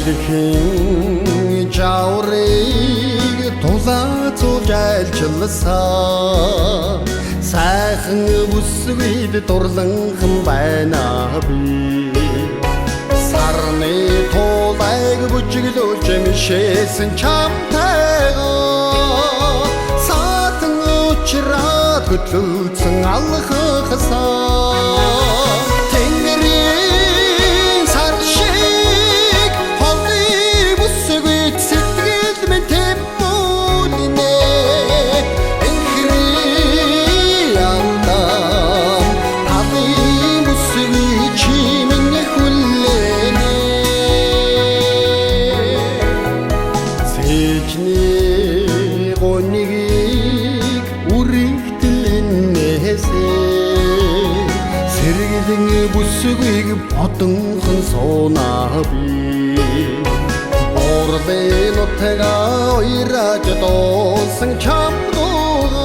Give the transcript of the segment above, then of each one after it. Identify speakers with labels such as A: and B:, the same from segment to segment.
A: Салхин жаврыг тулаацуулж айлчласаа сайхан бүсгүйд дурланхан байна би сарны тулайг бүжиглүүлж мишээсэн чамтайгаа саатан учраад хөтлөцөн алхахсаа сэргэлэн бүсгүйг бодонхон суунаа би Орлын утга ойраж дуусан чамдуугаа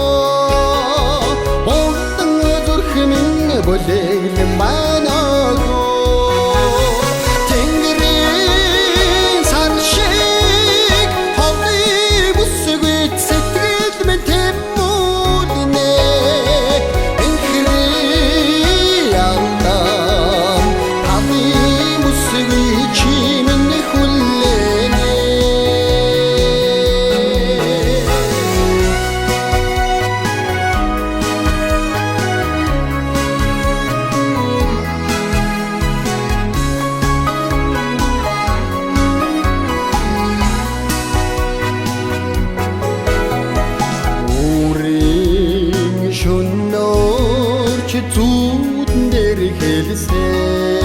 A: Болдон зүрхмэн бүлэглэн банаагаа Тэнгэрийн сар шиг холны бүсгүйд сэтгэл минь тэмүүлнэ зүүдэн дээр хэлсээ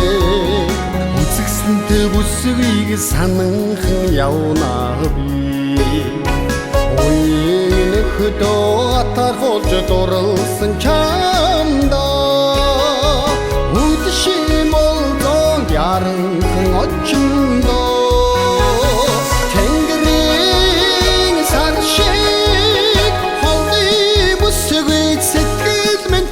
A: үзэгсэнтэй бүсгүйг сананхан явнаа би Уян хөдөө атархуулж дурлсан чамдаа үдшим олдон яранхан очиндоо Тэнгэрийн сар шиг холны бүсгүйд сэтгэл минь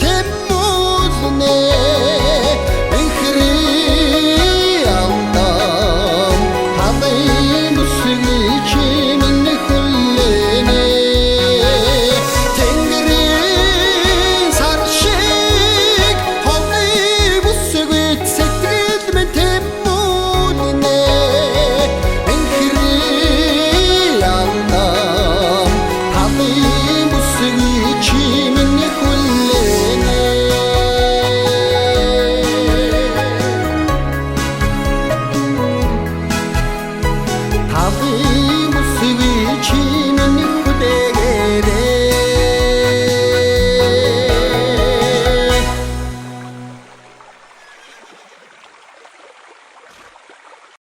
A: Чимэн